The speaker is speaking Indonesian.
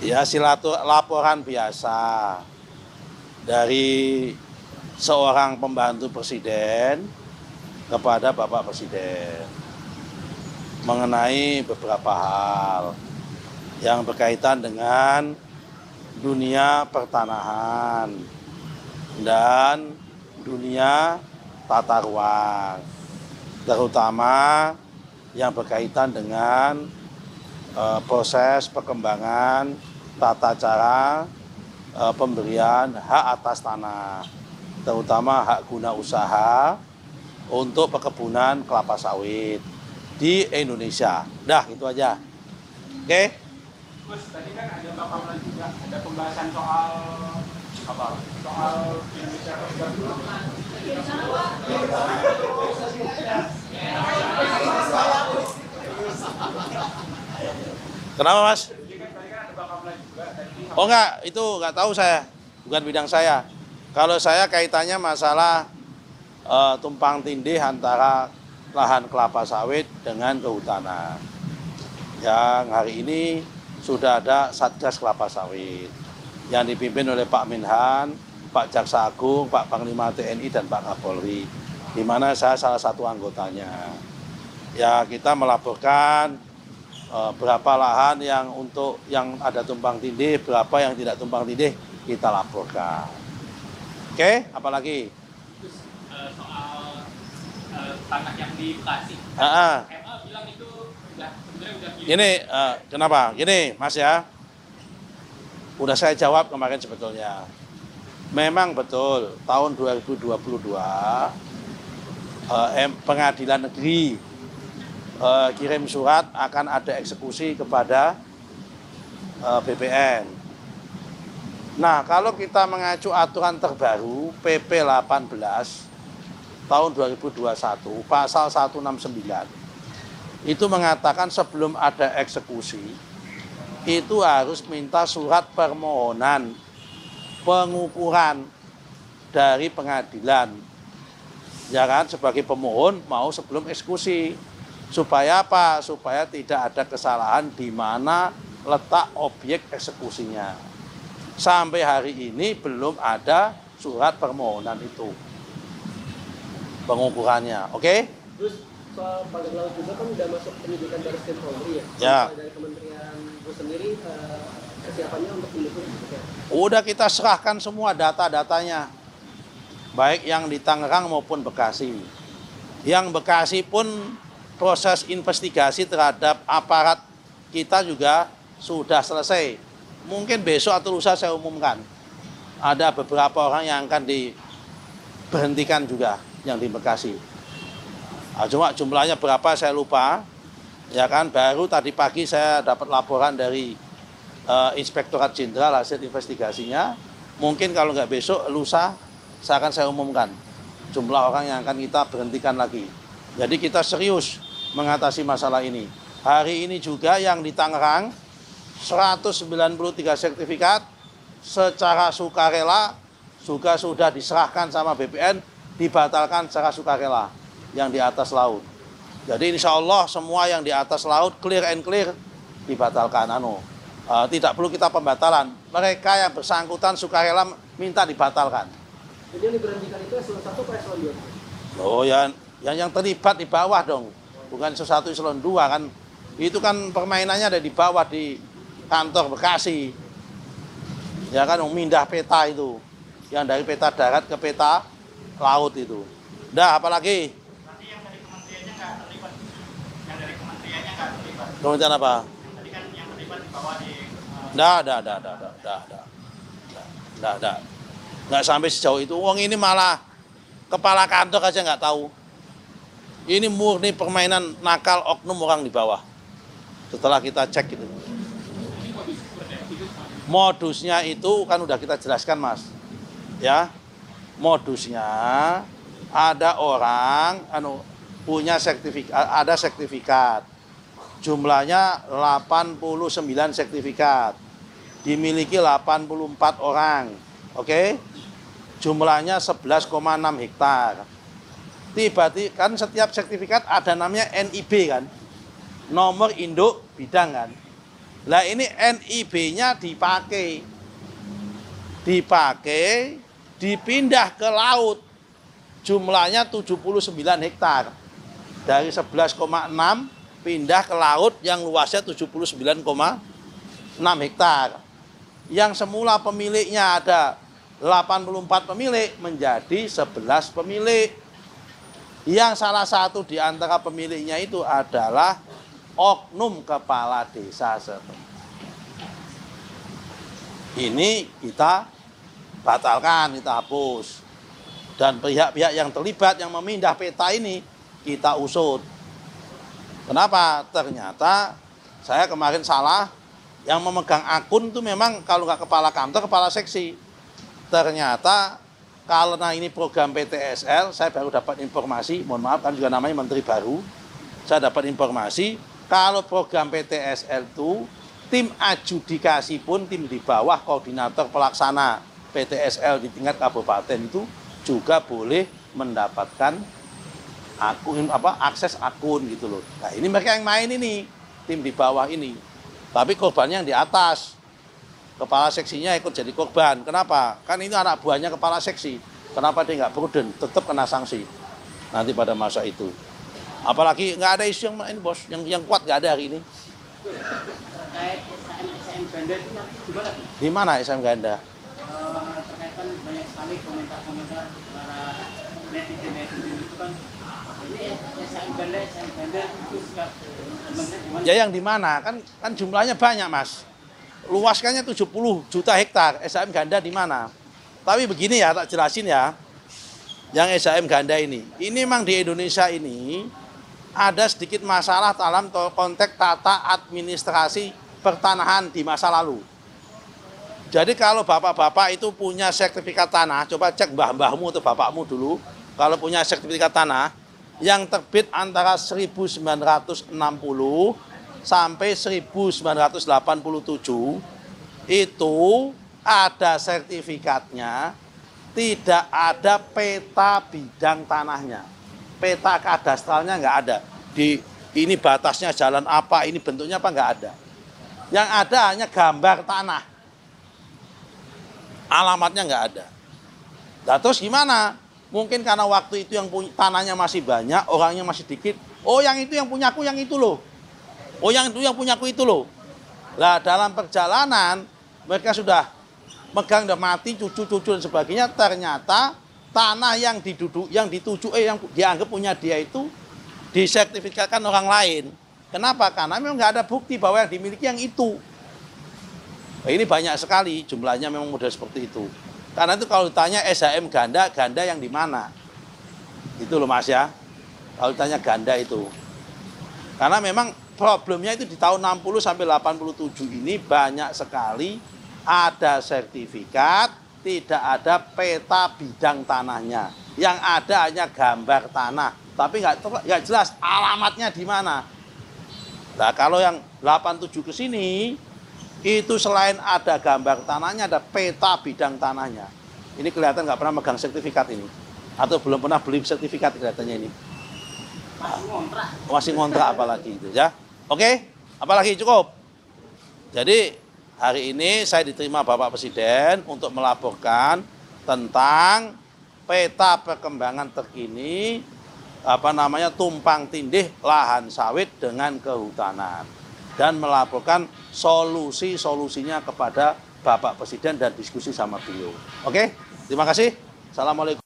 Ya, laporan biasa dari seorang pembantu presiden kepada Bapak Presiden mengenai beberapa hal yang berkaitan dengan dunia pertanahan dan dunia tata ruang, terutama yang berkaitan dengan proses perkembangan tata cara pemberian hak atas tanah, terutama hak guna usaha untuk perkebunan kelapa sawit di Indonesia. Dah, itu aja. Oke? Gus, tadi kan ada paparan juga, ada pembahasan soal apa? Soal Indonesia Terbaru. Kenapa, Mas? Oh enggak, itu enggak tahu saya, bukan bidang saya. Kalau saya kaitannya masalah tumpang tindih antara lahan kelapa sawit dengan kehutanan. Yang hari ini sudah ada Satgas Kelapa Sawit yang dipimpin oleh Pak Menhan, Pak Jaksa Agung, Pak Panglima TNI dan Pak Kapolri, di mana saya salah satu anggotanya. Ya, kita melaporkan berapa lahan yang ada tumpang tindih, berapa yang tidak tumpang tindih, kita laporkan. Oke, apalagi? Soal tanah yang di Bekasi. MA bilang itu sebenarnya udah Gini, kenapa? Gini, Mas ya. Udah saya jawab kemarin sebetulnya. Memang betul, tahun 2022 Pengadilan Negeri kirim surat akan ada eksekusi kepada BPN. Nah, kalau kita mengacu aturan terbaru PP 18 tahun 2021 pasal 169 itu mengatakan sebelum ada eksekusi itu harus minta surat permohonan pengukuran dari pengadilan, ya kan, sebagai pemohon mau sebelum eksekusi. Supaya apa? Supaya tidak ada kesalahan di mana letak objek eksekusinya. Sampai hari ini belum ada surat permohonan itu, pengukurannya. Oke? Terus soal pagar laut juga kan udah masuk penyidikan dari Polri ya? Ya. Dari Kementerian Gus sendiri kesiapannya untuk mendukung ya? Udah kita serahkan semua data-datanya, baik yang di Tangerang maupun Bekasi. Yang Bekasi pun proses investigasi terhadap aparat kita juga sudah selesai. Mungkin besok atau lusa saya umumkan. Ada beberapa orang yang akan diberhentikan juga yang di Bekasi. Cuma jumlahnya berapa saya lupa. Ya kan, baru tadi pagi saya dapat laporan dari Inspektorat Jenderal hasil investigasinya. Mungkin kalau nggak besok, lusa saya umumkan jumlah orang yang akan kita berhentikan lagi. Jadi kita serius mengatasi masalah ini. Hari ini juga yang di Tangerang 193 sertifikat secara sukarela juga sudah diserahkan sama BPN, dibatalkan secara sukarela yang di atas laut. Jadi insya Allah semua yang di atas laut clear and clear dibatalkan. Tidak perlu kita pembatalan. Mereka yang bersangkutan sukarela minta dibatalkan. Jadi yang diberhentikan itu eselon 1 atau eselon 2? Oh ya, yang terlibat di bawah dong. Bukan eselon 1, eselon 2 kan. Itu kan permainannya ada di bawah di kantor Bekasi. Ya kan, mindah peta itu. Yang dari peta darat ke peta laut itu. Dah, apalagi? Nanti yang dari kementeriannya nggak terlibat. Yang dari kementeriannya nggak terlibat. Kementerian apa? Tadi kan yang terlibat di bawah di Nggak sampai sejauh itu. Wong ini malah kepala kantor aja nggak tahu. Ini murni permainan nakal oknum orang di bawah. Setelah kita cek itu. Modusnya itu kan udah kita jelaskan, Mas. Ya. Modusnya ada orang punya sertifikat, ada sertifikat. Jumlahnya 89 sertifikat. Dimiliki 84 orang. Oke? Jumlahnya 11,6 hektar. Tiba-tiba kan setiap sertifikat ada namanya NIB kan. Nomor induk bidang kan. Lah ini NIB-nya dipakai, dipindah ke laut. Jumlahnya 79 hektar. Dari 11,6 pindah ke laut yang luasnya 79,6 hektar. Yang semula pemiliknya ada 84 pemilik menjadi 11 pemilik. Yang salah satu di antara pemiliknya itu adalah oknum kepala desa setempat. Ini kita batalkan, kita hapus. Dan pihak-pihak yang terlibat yang memindah peta ini kita usut. Kenapa? Ternyata saya kemarin salah, yang memegang akun itu memang kalau nggak kepala kantor, kepala seksi. Ternyata karena ini program PTSL, saya baru dapat informasi, mohon maaf kan juga namanya menteri baru, saya dapat informasi kalau program PTSL itu tim adjudikasi pun, tim di bawah koordinator pelaksana PTSL di tingkat kabupaten itu juga boleh mendapatkan akun akses akun gitu loh. Nah, ini mereka yang main ini, tim di bawah ini. Tapi korbannya yang di atas. Kepala seksinya ikut jadi korban. Kenapa? Kan ini anak buahnya kepala seksi. Kenapa dia nggak prudent? Tetap kena sanksi nanti pada masa itu. Apalagi nggak ada isu yang ini bos, yang kuat nggak ada hari ini. Terkait SHM ganda itu nanti gimana? Di mana SHM ganda? Terkait kan banyak sekali komentar-komentar para netizen itu kan, ini SHM ganda itu sikap gimana? Ya yang di mana? Kan jumlahnya banyak mas. Luaskannya 70 juta hektar. SHM ganda di mana? Tapi begini ya, tak jelasin ya. Yang SHM ganda ini memang di Indonesia ini ada sedikit masalah dalam konteks tata administrasi pertanahan di masa lalu. Jadi kalau bapak-bapak itu punya sertifikat tanah, coba cek mbah-mbahmu atau bapakmu dulu, kalau punya sertifikat tanah yang terbit antara 1960 sampai 1987 itu ada sertifikatnya, tidak ada peta bidang tanahnya. Peta kadastralnya nggak ada. Ini batasnya jalan apa, ini bentuknya apa, nggak ada. Yang ada hanya gambar tanah. Alamatnya nggak ada. Nah, terus gimana? Mungkin karena waktu itu yang tanahnya masih banyak, orangnya masih dikit. Oh, yang itu yang punyaku yang itu loh. Oh, yang itu yang punyaku itu loh. Nah, dalam perjalanan mereka sudah megang, udah mati, cucu-cucu dan sebagainya. Ternyata tanah yang dianggap punya dia itu disertifikatkan orang lain. Kenapa? Karena memang nggak ada bukti bahwa yang dimiliki yang itu. Nah, ini banyak sekali jumlahnya memang model seperti itu. Karena itu kalau ditanya SHM ganda yang di mana? Itu loh mas ya. Kalau ditanya ganda itu. Karena memang problemnya itu di tahun 60 sampai 87 ini banyak sekali ada sertifikat, tidak ada peta bidang tanahnya. Yang ada hanya gambar tanah, tapi nggak jelas alamatnya di mana. Nah, kalau yang 87 ke sini, itu selain ada gambar tanahnya, ada peta bidang tanahnya. Ini kelihatan nggak pernah megang sertifikat ini. Atau belum pernah beli sertifikat kelihatannya ini. Masih ngontrak apalagi itu ya. Oke, apalagi cukup. Jadi hari ini saya diterima Bapak Presiden untuk melaporkan tentang peta perkembangan terkini tumpang tindih lahan sawit dengan kehutanan dan melaporkan solusinya kepada Bapak Presiden dan diskusi sama beliau. Oke, terima kasih. Assalamualaikum.